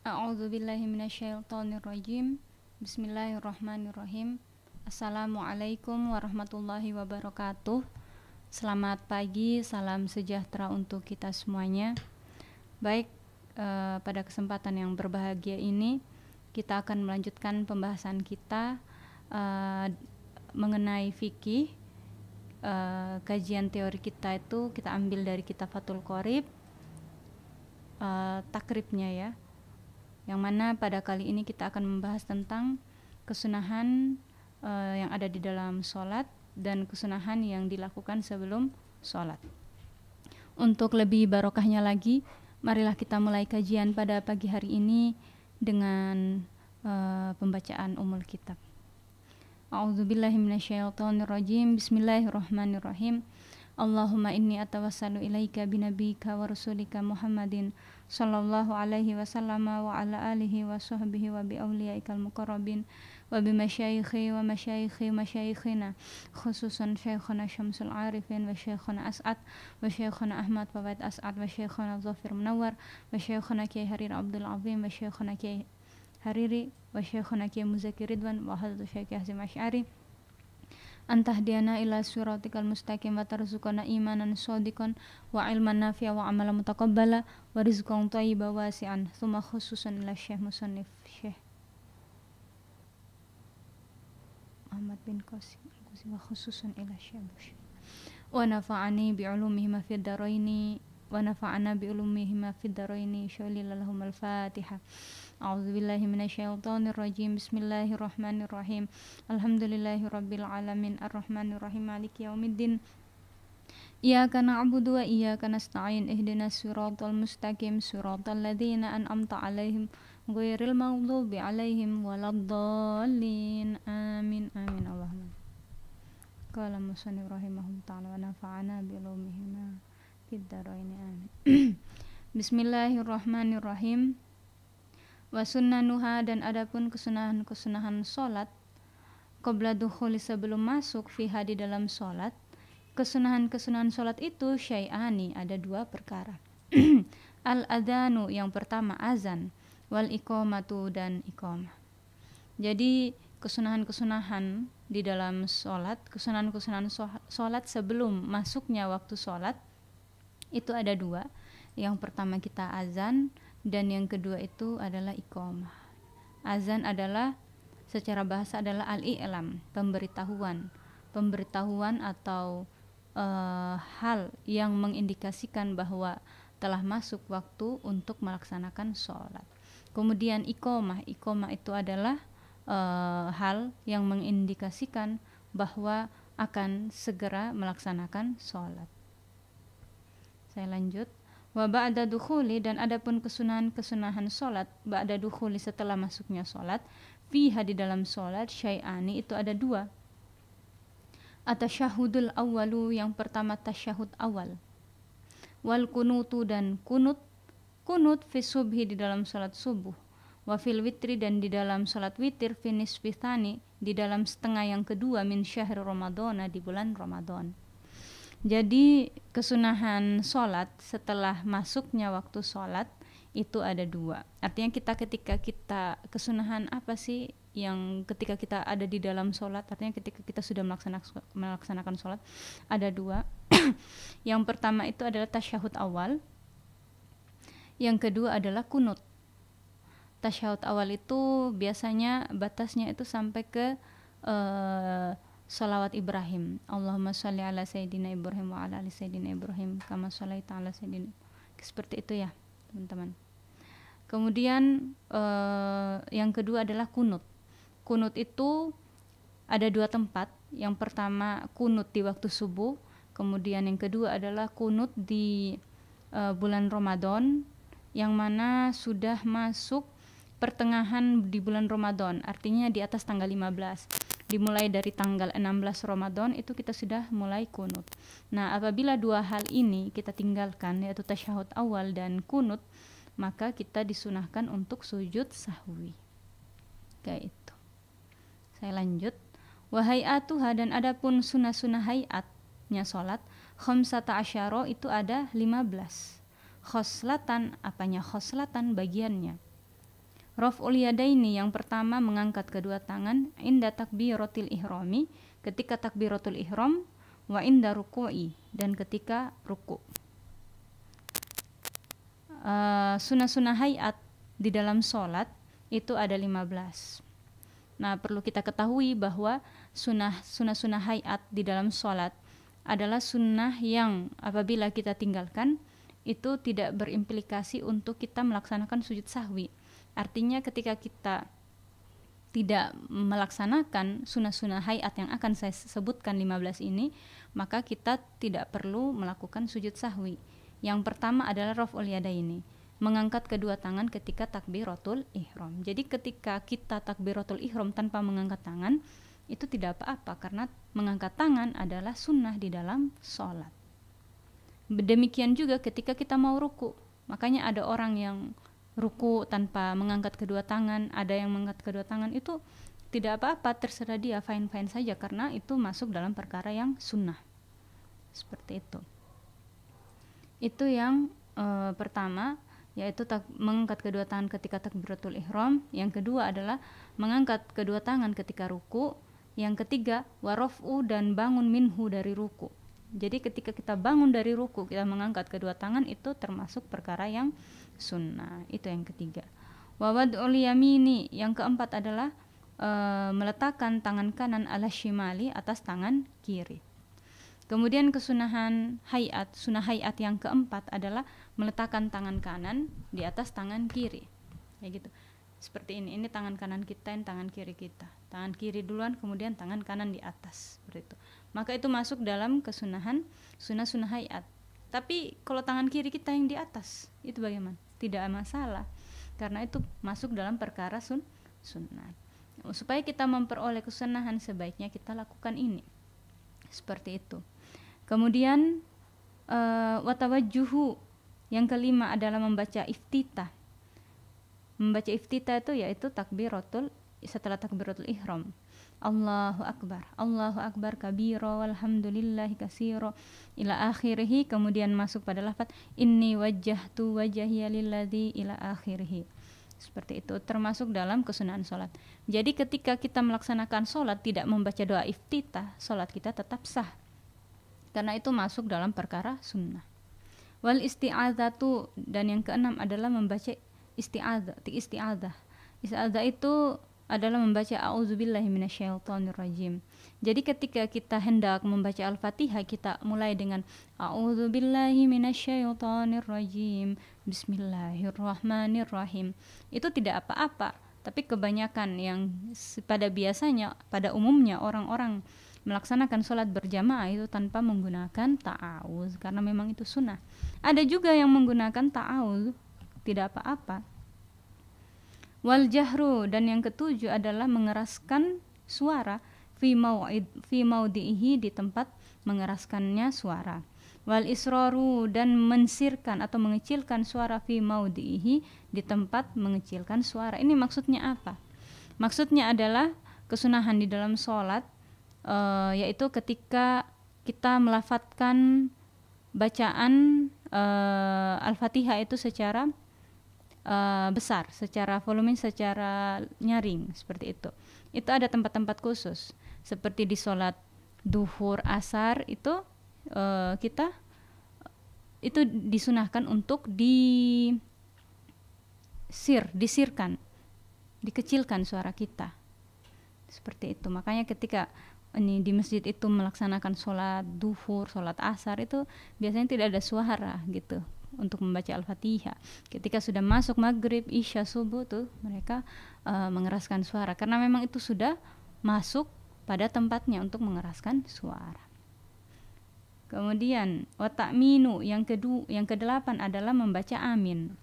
A'udzubillahi minasyaitonirrajim. Bismillahirrahmanirrahim. Assalamualaikum warahmatullahi wabarakatuh. Selamat pagi, salam sejahtera untuk kita semuanya. Baik, pada kesempatan yang berbahagia ini kita akan melanjutkan pembahasan kita mengenai fikih. Kajian teori kita itu kita ambil dari kitab Fathul Qorib, takribnya ya, yang mana pada kali ini kita akan membahas tentang kesunahan yang ada di dalam sholat dan kesunahan yang dilakukan sebelum sholat. Untuk lebih barokahnya lagi, marilah kita mulai kajian pada pagi hari ini dengan pembacaan umul kitab. A'udzubillahi minasyaitonirrajim. Bismillahirrahmanirrahim. Allahumma inni atawassalu ilaika binabika wa rasulika Muhammadin sallallahu alaihi wasallam wa ala alihi wa sahbihi wa bi awliyaikal muqarrabin wa bi masyayikhi wa masyayikhina khususan Syekhuna Syamsul Arifin wa Syekhuna As'ad wa Syekhuna Ahmad Fawaid As'ad wa Syekhuna Zafir Munawwar wa Syekhuna Kiai Harir Abdul Azim wa Syekhuna Kiai Hariri wa Syekhuna Kiai Muzakir Ridwan wa Hadratu Syekh Hasyim Asy'ari antahdiana ila siratikal mustaqim wa tarzuqana imanan shadiqan wa ilman nafi'a wa amalan mutaqabbala wa rizqan thayyiban wasi'an. Tsumma khususan ila Syekh Musannif Syekh Ahmad bin Qasim wa khususan ila Syekh wa nafa'ani bi ulumihima fid daraini wa nafa'ana bi ulumihima fid daraini syallilahum al-Fatihah. A'udzubillahi minasyaitonirrajim. Bismillahirrahmanirrahim. Alhamdulillahirabbil alamin arrahmanirrahim maliki yaumiddin. Iyyaka na'budu wa iyyaka nasta'in ihdinas siratal mustaqim siratal ladzina an'amta 'alaihim ghairil maghdubi 'alaihim waladdallin. Amin amin Allahumma. Qala musannif rahimahullah ta'ala wa nafa'ana bi ulumihima fid dharaini amin. Bismillahirrahmanirrahim. Wa sunnanuha, dan adapun kesunahan-kesunahan sholat qabla dukhuli, sebelum masuk, fiha, di dalam sholat. Kesunahan-kesunahan sholat itu syai'ani, ada dua perkara. Al-adhanu, yang pertama azan, wal iqamatu, dan iqamah. Jadi kesunahan-kesunahan di dalam sholat, kesunahan-kesunahan sholat sebelum masuknya waktu sholat itu ada dua. Yang pertama kita azan, dan yang kedua itu adalah iqamah. Azan adalah secara bahasa adalah al-i'lam, pemberitahuan atau hal yang mengindikasikan bahwa telah masuk waktu untuk melaksanakan sholat. Kemudian iqamah itu adalah hal yang mengindikasikan bahwa akan segera melaksanakan sholat. Saya lanjut. Wa ba'da dukhuli, dan adapun kesunahan sholat ba'da dukhuli, setelah masuknya sholat, fiha, di dalam sholat, syai'ani, itu ada dua. Atasyahudul awwalu, yang pertama tasyahud awal, wal kunutu, dan kunut fi subhi, di dalam sholat subuh, wa fil witri, dan di dalam sholat witir, finis fithani, di dalam setengah yang kedua, min syahr Ramadana, di bulan Ramadan. Jadi kesunahan sholat setelah masuknya waktu sholat itu ada dua. Artinya ketika kita kesunahan apa sih yang ketika kita ada di dalam sholat, artinya ketika kita sudah melaksanakan sholat ada dua. Yang pertama itu adalah tasyahud awal, yang kedua adalah kunut. Tasyahud awal itu biasanya batasnya itu sampai ke salawat Ibrahim. Allahumma sholli ala sayyidina Ibrahim wa ala ali sayyidina Ibrahim kama sholaita ala sayyidina. Seperti itu ya, teman-teman. Kemudian yang kedua adalah kunut. Kunut itu ada dua tempat. Yang pertama kunut di waktu subuh, kemudian yang kedua adalah kunut di bulan Ramadan, yang mana sudah masuk pertengahan di bulan Ramadan, artinya di atas tanggal 15. Dimulai dari tanggal 16 Ramadan itu kita sudah mulai kunut. Nah, apabila dua hal ini kita tinggalkan, yaitu tasyahud awal dan kunut, maka kita disunahkan untuk sujud sahwi. Kayak itu. Saya lanjut. Wa hay'atuha, dan adapun sunah-sunah hay'atnya salat, khamsata asyara, itu ada 15. Khoslatan, apanya khoslatan? Bagiannya. Raf'ul yadaini yang pertama mengangkat kedua tangan inda takbiratul ihrami, ketika takbiratul ihram, wa inda ruku'i, dan ketika ruku'. Sunnah-sunnah hayat di dalam sholat itu ada 15. Nah, perlu kita ketahui bahwa sunnah hayat di dalam sholat adalah sunnah yang apabila kita tinggalkan itu tidak berimplikasi untuk kita melaksanakan sujud sahwi. Artinya ketika kita tidak melaksanakan sunnah-sunnah hayat yang akan saya sebutkan 15 ini, maka kita tidak perlu melakukan sujud sahwi. Yang pertama adalah raf'ul yadaini, mengangkat kedua tangan ketika takbiratul ihram. Jadi ketika kita takbiratul ihram tanpa mengangkat tangan, itu tidak apa-apa karena mengangkat tangan adalah sunnah di dalam sholat. Demikian juga ketika kita mau ruku. Makanya ada orang yang ruku tanpa mengangkat kedua tangan, ada yang mengangkat kedua tangan, itu tidak apa-apa, terserah dia, fine-fine saja karena itu masuk dalam perkara yang sunnah. Seperti itu. Itu yang pertama, yaitu mengangkat kedua tangan ketika takbiratul ihram. Yang kedua adalah mengangkat kedua tangan ketika ruku. Yang ketiga, waraf'u, dan bangun minhu dari ruku. Jadi ketika kita bangun dari ruku, kita mengangkat kedua tangan, itu termasuk perkara yang sunnah. Itu yang ketiga. Wa wad'ul yamini, yang keempat adalah meletakkan tangan kanan ala shimali, atas tangan kiri. Kemudian kesunahan hayat, sunnah hayat yang keempat adalah meletakkan tangan kanan di atas tangan kiri. Kayak gitu. Seperti ini tangan kanan kita, ini tangan kiri kita. Tangan kiri duluan, kemudian tangan kanan di atas. Seperti itu. Maka itu masuk dalam kesunahan sunnah hayat. Tapi kalau tangan kiri kita yang di atas, itu bagaimana? Tidak masalah. Karena itu masuk dalam perkara sunnah. Supaya kita memperoleh kesunahan, sebaiknya kita lakukan ini. Seperti itu. Kemudian watawajjuhu, yang kelima adalah membaca iftitah. Membaca iftitah itu yaitu setelah takbiratul ihram. Allahu akbar kabira walhamdulillahi katsira ila akhirih. Kemudian masuk pada lafaz inni wajjahtu wajhiya lilladzi ila akhirih. Seperti itu, termasuk dalam kesunahan salat. Jadi ketika kita melaksanakan salat tidak membaca doa iftitah, salat kita tetap sah. Karena itu masuk dalam perkara sunnah. Wal isti'adzatu, dan yang keenam adalah membaca isti'adzah. Isti'adzah itu adalah membaca a'udzubillahi minasyaitonirrajim. Jadi ketika kita hendak membaca Al-Fatihah, kita mulai dengan a'udzubillahi minasyaitonirrajim, bismillahirrahmanirrahim. Itu tidak apa-apa, tapi kebanyakan yang pada umumnya orang-orang melaksanakan sholat berjamaah itu tanpa menggunakan ta'awuz, karena memang itu sunnah. Ada juga yang menggunakan ta'awuz, tidak apa-apa. Wal jahru, dan yang ketujuh adalah mengeraskan suara fi maudhihi, di tempat mengeraskannya suara. Wal israru, dan mensirkan atau mengecilkan suara fi maudhihi, di tempat mengecilkan suara. Ini maksudnya apa? Maksudnya adalah kesunahan di dalam sholat, yaitu ketika kita melafadzkan bacaan Al-Fatihah itu secara besar, secara volume, secara nyaring, seperti itu. Itu ada tempat-tempat khusus, seperti di sholat duhur, asar, itu kita itu disunahkan untuk disirkan, dikecilkan suara kita, seperti itu. Makanya ketika ini di masjid itu melaksanakan sholat duhur, sholat asar, itu biasanya tidak ada suara gitu untuk membaca Al-Fatihah. Ketika sudah masuk maghrib, isya, subuh tuh mereka mengeraskan suara, karena memang itu sudah masuk pada tempatnya untuk mengeraskan suara. Kemudian wata'minu, yang kedelapan adalah membaca amin.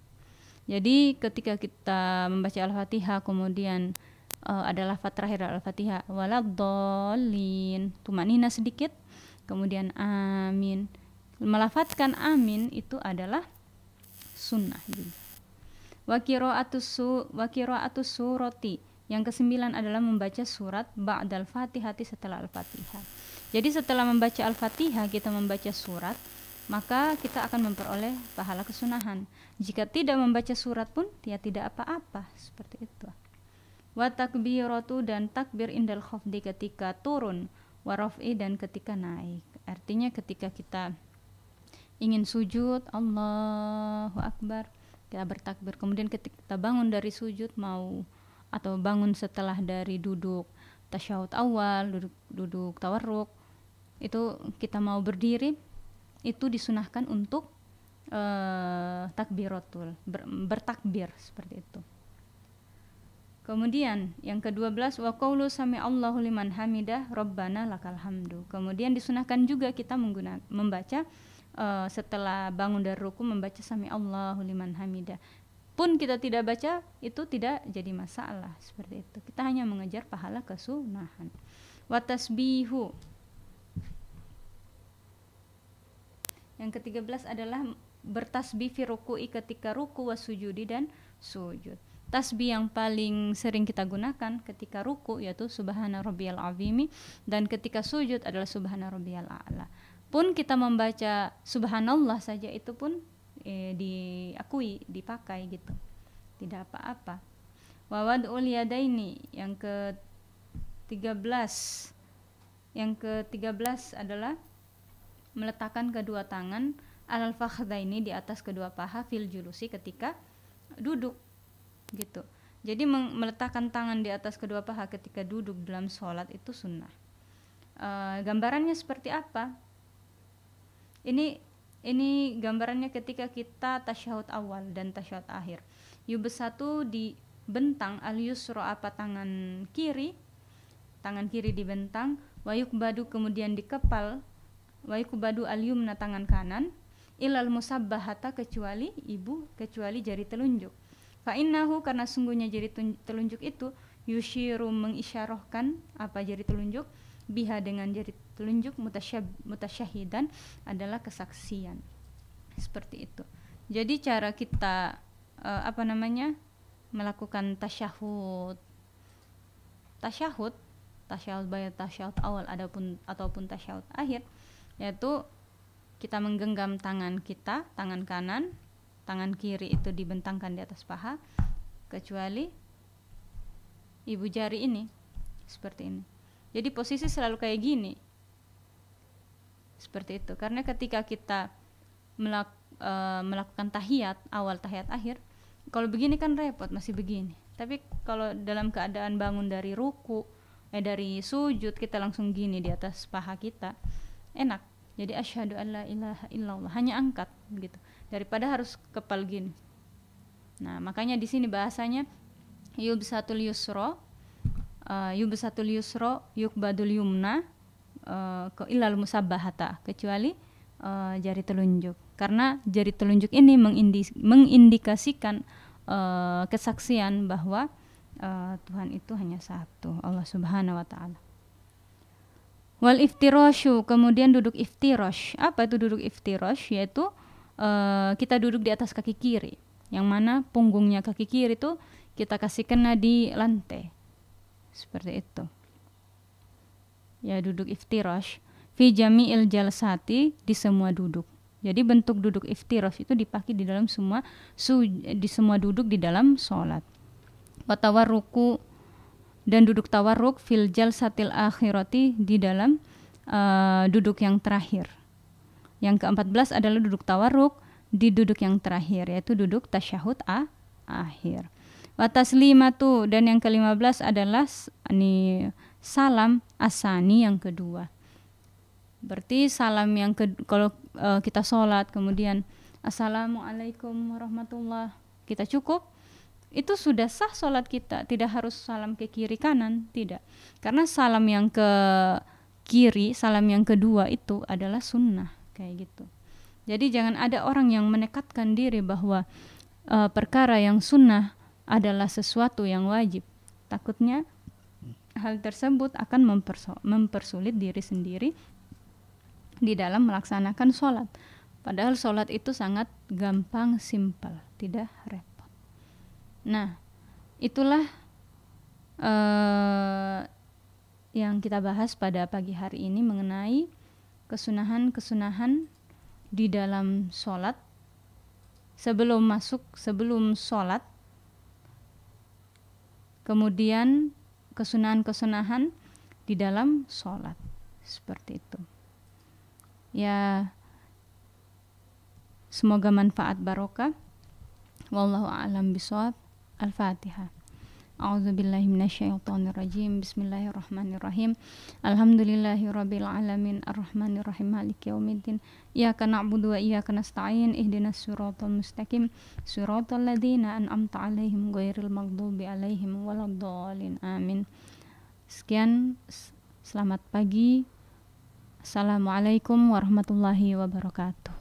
Jadi ketika kita membaca Al-Fatihah, kemudian ada lafaz terakhir Al-Fatihah, waladdallin, tumanina sedikit, kemudian amin. Melafadzkan amin itu adalah sunnah juga. Wa qira'atus surati, yang kesembilan adalah membaca surat ba'dal fatihati, setelah Al-Fatihah. Jadi setelah membaca Al-Fatihah kita membaca surat, maka kita akan memperoleh pahala kesunahan. Jika tidak membaca surat pun ya tidak apa-apa, seperti itu. Wa takbiratu, dan takbir indal khafdi ketika turun, wa raf'i, dan ketika naik. Artinya ketika kita ingin sujud, Allahu Akbar, kita bertakbir. Kemudian ketika kita bangun dari sujud atau bangun setelah dari duduk tasyahud awal, duduk tawarruk, itu kita mau berdiri, itu disunahkan untuk takbiratul, bertakbir seperti itu. Kemudian yang ke-12, wa qaulu sami'allahu liman hamidah rabbana lakal hamdu. Kemudian disunahkan juga kita membaca setelah bangun dari ruku, membaca sami'allahu liman hamidah. Pun kita tidak baca, itu tidak jadi masalah, seperti itu. Kita hanya mengejar pahala kesunahan. Wa tasbihu. Yang ke-13 adalah bertasbih fi ruku'i, ketika ruku, wa sujudi, dan sujud. Tasbih yang paling sering kita gunakan ketika ruku yaitu subhana rabbiyal azimi, dan ketika sujud adalah subhana rabbiyal a'la. Pun kita membaca subhanallah saja itu pun diakui, dipakai gitu, tidak apa-apa. Wa wad'ul yadaini, yang ke-13 adalah meletakkan kedua tangan alal fakhdaini, di atas kedua paha, fil julusi, ketika duduk gitu. Jadi meletakkan tangan di atas kedua paha ketika duduk dalam sholat itu sunnah. Gambarannya seperti apa? Ini gambarannya ketika kita tasyahud awal dan tasyahud akhir. Yubsatu dibentang, al yusra apa tangan kiri dibentang, wa yukbadu kemudian dikepal, wa yukbadu al yumna tangan kanan, ilal musabbahata kecuali jari telunjuk. Fa innahu, karena sungguhnya jari telunjuk itu, yushiru mengisyarahkan apa jari telunjuk, biha dengan jari telunjuk, mutasyahidan adalah kesaksian. Seperti itu. Jadi cara kita melakukan tasyahud baik tasyahud awal ataupun tasyahud akhir, yaitu kita menggenggam tangan kanan, tangan kiri itu dibentangkan di atas paha, kecuali ibu jari ini, seperti ini. Jadi posisi selalu kayak gini, seperti itu. Karena ketika kita melakukan tahiyat awal, tahiyat akhir, kalau begini kan repot, masih begini. Tapi kalau dalam keadaan bangun dari ruku, dari sujud, kita langsung gini di atas paha kita, enak. Jadi asyhadu an la ilaha illallah, hanya angkat gitu, daripada harus kepal gini. Nah, makanya di sini bahasanya yubsatul yusra yukbadul yumna ke ilal musabbahata, kecuali jari telunjuk. Karena jari telunjuk ini mengindikasikan kesaksian bahwa Tuhan itu hanya satu, Allah Subhanahu wa taala. Wal iftirashu, kemudian duduk iftirash. Apa itu duduk iftirash? Yaitu kita duduk di atas kaki kiri, yang mana punggungnya kaki kiri itu kita kasih kena di lantai, seperti itu. Ya, duduk iftirash fi jami'il jalsati, di semua duduk. Jadi bentuk duduk iftirash itu dipakai di dalam semua duduk di dalam sholat. Wa tawarruku, dan duduk tawarruk fil jalsatil akhirati, di dalam duduk yang terakhir. Yang ke-14 adalah duduk tawarruk di duduk yang terakhir, yaitu duduk tasyahud akhir. Wa taslimatu, dan yang ke-15 adalah salam asani, yang kedua. Berarti salam yang kalau kita sholat kemudian assalamualaikum warahmatullah, kita cukup, itu sudah sah sholat kita, tidak harus salam ke kiri kanan, tidak. Karena salam yang ke kiri, salam yang kedua itu adalah sunnah, kayak gitu. Jadi jangan ada orang yang menekatkan diri bahwa perkara yang sunnah adalah sesuatu yang wajib. Takutnya hal tersebut akan mempersulit diri sendiri di dalam melaksanakan sholat. Padahal sholat itu sangat gampang, simpel, tidak repot. Nah, itulah yang kita bahas pada pagi hari ini mengenai kesunahan-kesunahan di dalam sholat, sebelum sholat, kemudian kesunahan-kesunahan di dalam sholat, seperti itu. Ya, semoga manfaat barokah. Wallahu a'lam bishawab. Al-Fatihah. A'udzubillahi minasyaitonirrajim. Bismillahirrahmanirrahim. Alhamdulillahirabbil alamin arrahmanirrahim maliki yaumiddin. Iyyaka na'budu wa iyyaka nasta'in. Ihdinas siratal mustaqim. Siratal ladzina an'amta 'alaihim ghairil maghdubi 'alaihim waladdallin. Amin. Sekian, selamat pagi. Assalamualaikum warahmatullahi wabarakatuh.